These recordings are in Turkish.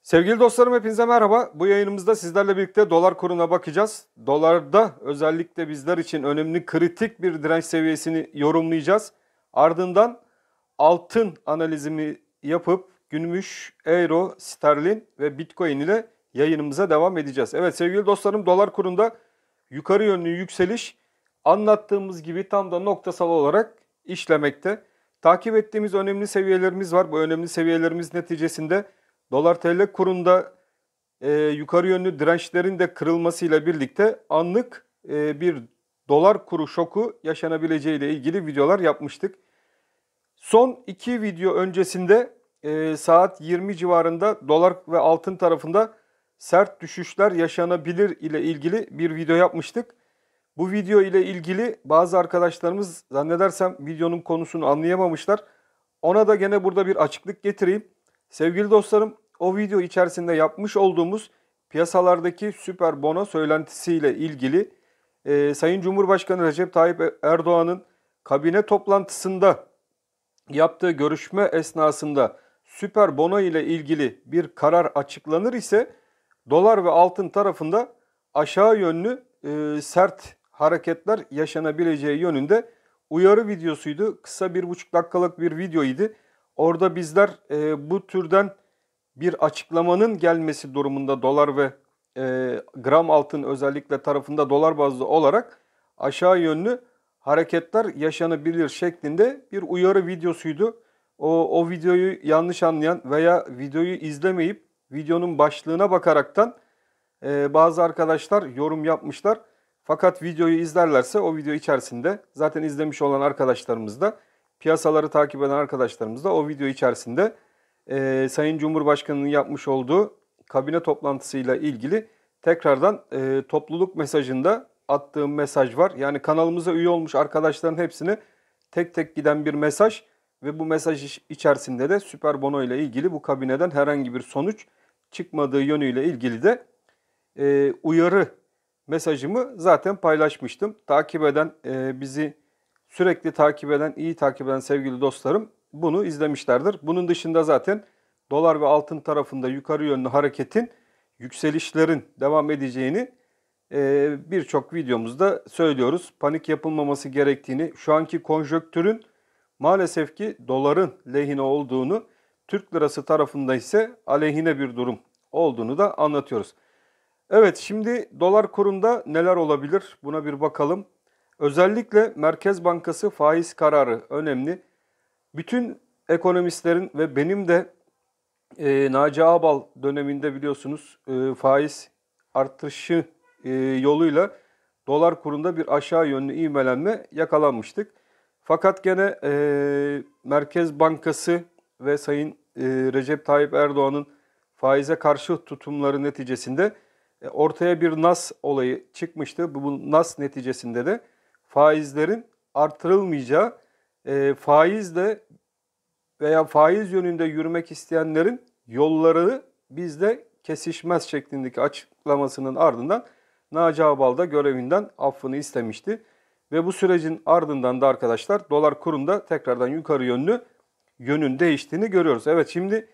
Sevgili dostlarım hepinize merhaba. Bu yayınımızda sizlerle birlikte dolar kuruna bakacağız. Dolarda özellikle bizler için önemli kritik bir direnç seviyesini yorumlayacağız. Ardından altın analizimi yapıp gümüş, euro, sterlin ve bitcoin ile yayınımıza devam edeceğiz. Evet sevgili dostlarım, dolar kurunda yukarı yönlü yükseliş anlattığımız gibi tam da noktasal olarak işlemekte. Takip ettiğimiz önemli seviyelerimiz var. Bu önemli seviyelerimiz neticesinde dolar TL kurunda yukarı yönlü dirençlerin de kırılmasıyla birlikte anlık bir dolar kuru şoku yaşanabileceği ile ilgili videolar yapmıştık. Son iki video öncesinde saat 20 civarında dolar ve altın tarafında sert düşüşler yaşanabilir ile ilgili bir video yapmıştık. Bu video ile ilgili bazı arkadaşlarımız zannedersem videonun konusunu anlayamamışlar. Ona da gene burada bir açıklık getireyim. Sevgili dostlarım, o video içerisinde yapmış olduğumuz piyasalardaki süper bono söylentisiyle ilgili Sayın Cumhurbaşkanı Recep Tayyip Erdoğan'ın kabine toplantısında yaptığı görüşme esnasında süper bono ile ilgili bir karar açıklanır ise dolar ve altın tarafında aşağı yönlü sert hareketler yaşanabileceği yönünde uyarı videosuydu. Kısa 1,5 dakikalık bir videoydu. Orada bizler bu türden bir açıklamanın gelmesi durumunda dolar ve gram altın özellikle tarafında dolar bazlı olarak aşağı yönlü hareketler yaşanabilir şeklinde bir uyarı videosuydu. O videoyu yanlış anlayan veya videoyu izlemeyip videonun başlığına bakaraktan bazı arkadaşlar yorum yapmışlar. Fakat videoyu izlerlerse o video içerisinde zaten izlemiş olan arkadaşlarımız da piyasaları takip eden arkadaşlarımız da o video içerisinde Sayın Cumhurbaşkanı'nın yapmış olduğu kabine toplantısıyla ilgili tekrardan topluluk mesajında attığım mesaj var. Yani kanalımıza üye olmuş arkadaşların hepsine tek tek giden bir mesaj ve bu mesaj içerisinde de süper bono ile ilgili bu kabineden herhangi bir sonuç çıkmadığı yönüyle ilgili de uyarı mesajımı zaten paylaşmıştım. Takip eden, bizi sürekli takip eden, iyi takip eden sevgili dostlarım bunu izlemişlerdir. Bunun dışında zaten dolar ve altın tarafında yukarı yönlü hareketin, yükselişlerin devam edeceğini birçok videomuzda söylüyoruz. Panik yapılmaması gerektiğini, şu anki konjonktürün maalesef ki doların lehine olduğunu, Türk lirası tarafında ise aleyhine bir durum olduğunu da anlatıyoruz. Evet, şimdi dolar kurunda neler olabilir? Buna bir bakalım. Özellikle Merkez Bankası faiz kararı önemli. Bütün ekonomistlerin ve benim de Naci Ağbal döneminde biliyorsunuz faiz artışı yoluyla dolar kurunda bir aşağı yönlü ivmelenme yakalanmıştık. Fakat gene Merkez Bankası ve Sayın Recep Tayyip Erdoğan'ın faize karşı tutumları neticesinde ortaya bir nas olayı çıkmıştı. Bu nas neticesinde de faizlerin artırılmayacağı, faizle veya faiz yönünde yürümek isteyenlerin yolları bizde kesişmez şeklindeki açıklamasının ardından Naci Ağbal da görevinden affını istemişti. Ve bu sürecin ardından da arkadaşlar dolar kurunda tekrardan yukarı yönün değiştiğini görüyoruz. Evet, şimdi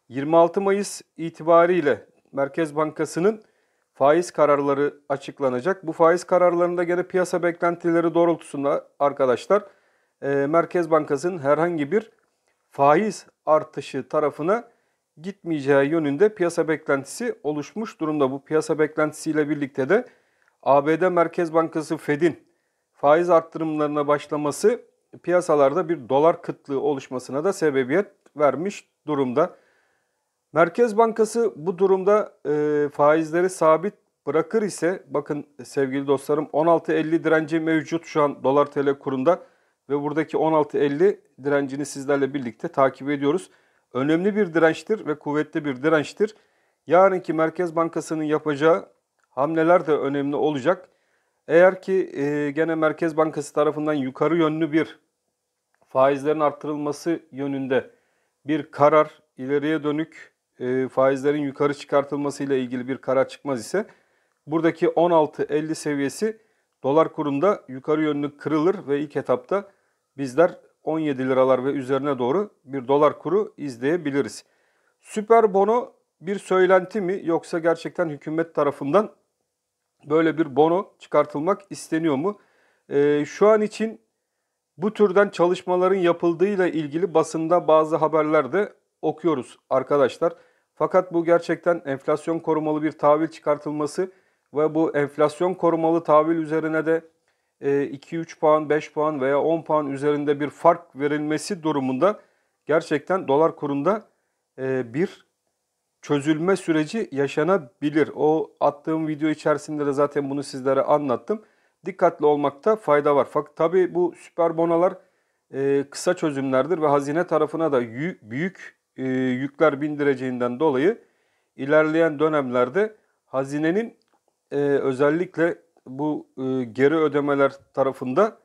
26 Mayıs itibariyle Merkez Bankası'nın faiz kararları açıklanacak. Bu faiz kararlarında gene piyasa beklentileri doğrultusunda arkadaşlar Merkez Bankası'nın herhangi bir faiz artışı tarafına gitmeyeceği yönünde piyasa beklentisi oluşmuş durumda. Bu piyasa beklentisiyle birlikte de ABD Merkez Bankası Fed'in faiz arttırımlarına başlaması piyasalarda bir dolar kıtlığı oluşmasına da sebebiyet vermiş durumda. Merkez Bankası bu durumda faizleri sabit bırakır ise, bakın sevgili dostlarım, 16.50 direnci mevcut şu an dolar TL kurunda ve buradaki 16.50 direncini sizlerle birlikte takip ediyoruz. Önemli bir dirençtir ve kuvvetli bir dirençtir. Yarınki Merkez Bankası'nın yapacağı hamleler de önemli olacak. Eğer ki gene Merkez Bankası tarafından yukarı yönlü bir faizlerin arttırılması yönünde bir karar, ileriye dönük faizlerin yukarı çıkartılması ile ilgili bir karar çıkmaz ise buradaki 16.50 seviyesi dolar kurunda yukarı yönlü kırılır ve ilk etapta bizler 17 liralar ve üzerine doğru bir dolar kuru izleyebiliriz. Süper bono bir söylenti mi yoksa gerçekten hükümet tarafından böyle bir bono çıkartılmak isteniyor mu? Şu an için bu türden çalışmaların yapıldığıyla ilgili basında bazı haberlerde okuyoruz arkadaşlar. Fakat bu gerçekten enflasyon korumalı bir tahvil çıkartılması ve bu enflasyon korumalı tahvil üzerine de 2-3 puan, 5 puan veya 10 puan üzerinde bir fark verilmesi durumunda gerçekten dolar kurunda bir çözülme süreci yaşanabilir. O attığım video içerisinde de zaten bunu sizlere anlattım. Dikkatli olmakta fayda var. Fakat tabii bu süper bonolar kısa çözümlerdir ve hazine tarafına da büyük yükler bindireceğinden dolayı ilerleyen dönemlerde hazinenin özellikle bu geri ödemeler tarafında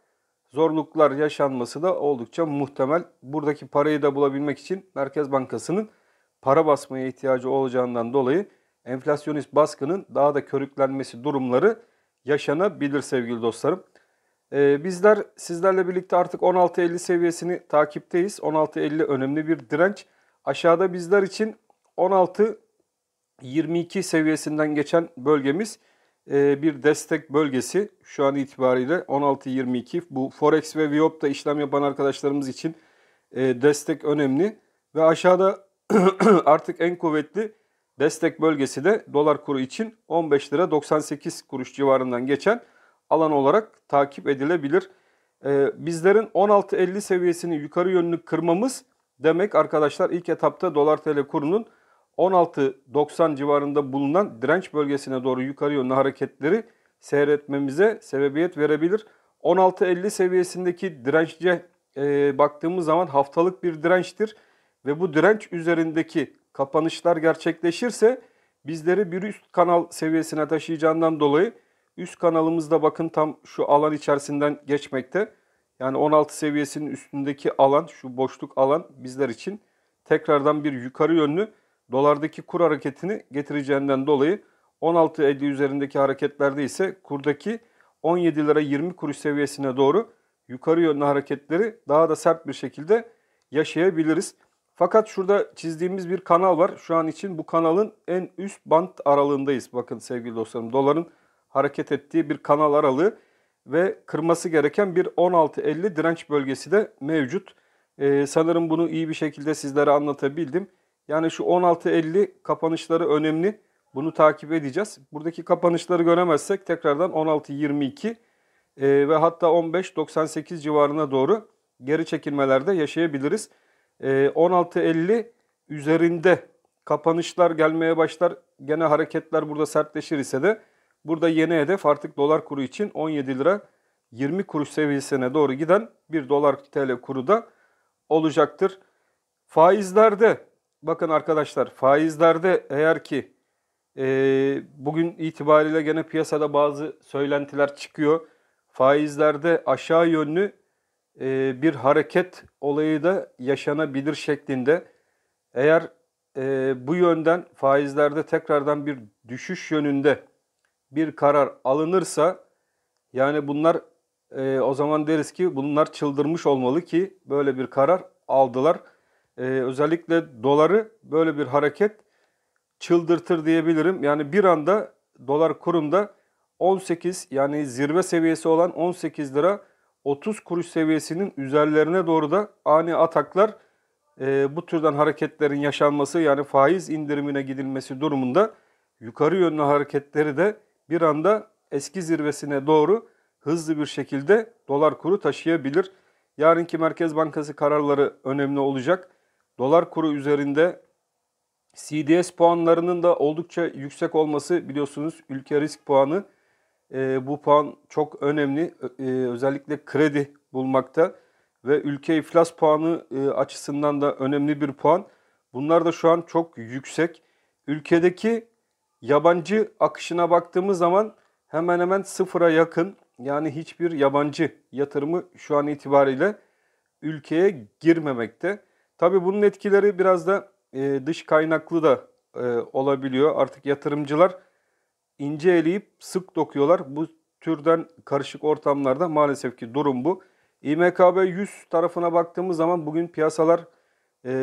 zorluklar yaşanması da oldukça muhtemel. Buradaki parayı da bulabilmek için Merkez Bankası'nın para basmaya ihtiyacı olacağından dolayı enflasyonist baskının daha da körüklenmesi durumları yaşanabilir sevgili dostlarım. Bizler sizlerle birlikte artık 16.50 seviyesini takipteyiz. 16.50 önemli bir direnç. Aşağıda bizler için 16.22 seviyesinden geçen bölgemiz bir destek bölgesi. Şu an itibariyle 16.22. Bu Forex ve Viyop'ta işlem yapan arkadaşlarımız için destek önemli. Ve aşağıda artık en kuvvetli destek bölgesi de dolar kuru için 15 lira 98 kuruş civarından geçen alan olarak takip edilebilir. Bizlerin 16.50 seviyesini yukarı yönlü kırmamız demek arkadaşlar ilk etapta dolar TL kurunun 16.90 civarında bulunan direnç bölgesine doğru yukarı yönlü hareketleri seyretmemize sebebiyet verebilir. 16.50 seviyesindeki dirençce baktığımız zaman haftalık bir dirençtir. Ve bu direnç üzerindeki kapanışlar gerçekleşirse bizleri bir üst kanal seviyesine taşıyacağından dolayı üst kanalımızda bakın tam şu alan içerisinden geçmekte. Yani 16 seviyesinin üstündeki alan, şu boşluk alan bizler için tekrardan bir yukarı yönlü dolardaki kur hareketini getireceğinden dolayı 16.50 üzerindeki hareketlerde ise kurdaki 17 lira 20 kuruş seviyesine doğru yukarı yönlü hareketleri daha da sert bir şekilde yaşayabiliriz. Fakat şurada çizdiğimiz bir kanal var. Şu an için bu kanalın en üst bant aralığındayız. Bakın sevgili dostlarım, doların hareket ettiği bir kanal aralığı ve kırması gereken bir 16.50 direnç bölgesi de mevcut. Sanırım bunu iyi bir şekilde sizlere anlatabildim. Yani şu 16.50 kapanışları önemli. Bunu takip edeceğiz. Buradaki kapanışları göremezsek tekrardan 16.22 ve hatta 15.98 civarına doğru geri çekilmelerde yaşayabiliriz. 16.50 üzerinde kapanışlar gelmeye başlar. Gene hareketler burada sertleşir ise de burada yeni hedef artık dolar kuru için 17 lira 20 kuruş seviyesine doğru giden bir dolar TL kuru da olacaktır. Faizlerde bakın arkadaşlar, faizlerde eğer ki bugün itibariyle gene piyasada bazı söylentiler çıkıyor. Faizlerde aşağı yönlü bir hareket olayı da yaşanabilir şeklinde. Eğer bu yönden faizlerde tekrardan bir düşüş yönünde bir karar alınırsa yani bunlar o zaman deriz ki bunlar çıldırmış olmalı ki böyle bir karar aldılar. Özellikle doları böyle bir hareket çıldırtır diyebilirim. Yani bir anda dolar kurunda 18 yani zirve seviyesi olan 18 lira 30 kuruş seviyesinin üzerlerine doğru da ani ataklar bu türden hareketlerin yaşanması yani faiz indirimine gidilmesi durumunda yukarı yönlü hareketleri de bir anda eski zirvesine doğru hızlı bir şekilde dolar kuru taşıyabilir. Yarınki Merkez Bankası kararları önemli olacak. Dolar kuru üzerinde CDS puanlarının da oldukça yüksek olması biliyorsunuz ülke risk puanı. Bu puan çok önemli. Özellikle kredi bulmakta ve ülke iflas puanı açısından da önemli bir puan. Bunlar da şu an çok yüksek. Ülkedeki yabancı akışına baktığımız zaman hemen hemen sıfıra yakın. Yani hiçbir yabancı yatırımı şu an itibariyle ülkeye girmemekte. Tabii bunun etkileri biraz da dış kaynaklı da olabiliyor. Artık yatırımcılar ince eleyip sık dokuyorlar. Bu türden karışık ortamlarda maalesef ki durum bu. İMKB 100 tarafına baktığımız zaman bugün piyasalar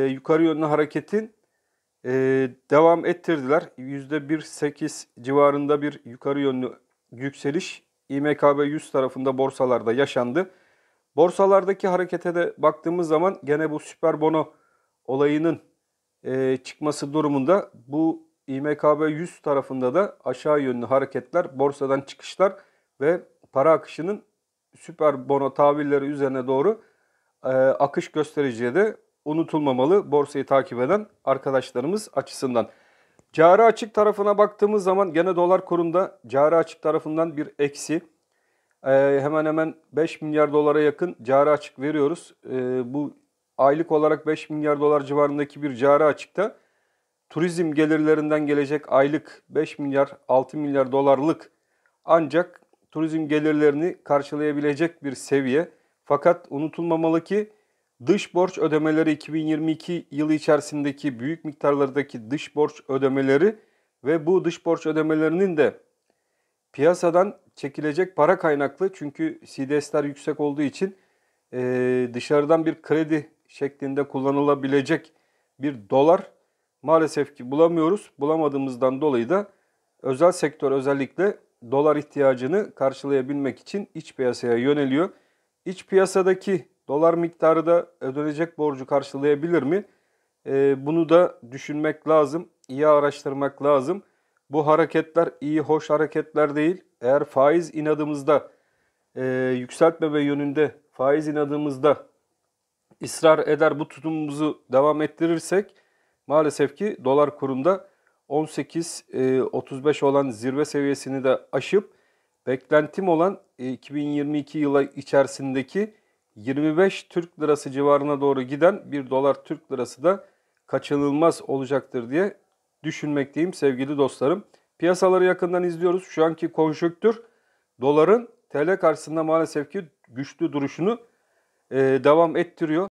yukarı yönlü hareketin devam ettirdiler. %1.8 civarında bir yukarı yönlü yükseliş İMKB 100 tarafında borsalarda yaşandı. Borsalardaki harekete de baktığımız zaman gene bu süper bono olayının çıkması durumunda bu İMKB 100 tarafında da aşağı yönlü hareketler, borsadan çıkışlar ve para akışının süper bono tahvilleri üzerine doğru akış göstereceği de unutulmamalı borsayı takip eden arkadaşlarımız açısından. Cari açık tarafına baktığımız zaman gene dolar kurunda cari açık tarafından bir eksi. Hemen hemen 5 milyar dolara yakın cari açık veriyoruz. Bu aylık olarak 5 milyar dolar civarındaki bir cari açıkta turizm gelirlerinden gelecek aylık 5 milyar 6 milyar dolarlık ancak turizm gelirlerini karşılayabilecek bir seviye. Fakat unutulmamalı ki dış borç ödemeleri 2022 yılı içerisindeki büyük miktarlardaki dış borç ödemeleri ve bu dış borç ödemelerinin de piyasadan çekilecek para kaynaklı, çünkü CDS'ler yüksek olduğu için dışarıdan bir kredi şeklinde kullanılabilecek bir dolar maalesef ki bulamıyoruz. Bulamadığımızdan dolayı da özel sektör özellikle dolar ihtiyacını karşılayabilmek için iç piyasaya yöneliyor. İç piyasadaki dolar miktarı da ödenecek borcu karşılayabilir mi? Bunu da düşünmek lazım, iyi araştırmak lazım. Bu hareketler iyi, hoş hareketler değil. Eğer faiz inadımızda yükseltmeme yönünde faiz inadımızda ısrar eder, bu tutumumuzu devam ettirirsek maalesef ki dolar kurunda 18.35 olan zirve seviyesini de aşıp beklentim olan 2022 yılı içerisindeki 25 Türk lirası civarına doğru giden bir dolar Türk lirası da kaçınılmaz olacaktır diye düşünmekteyim sevgili dostlarım. Piyasaları yakından izliyoruz. Şu anki konjonktür doların TL karşısında maalesef ki güçlü duruşunu devam ettiriyor.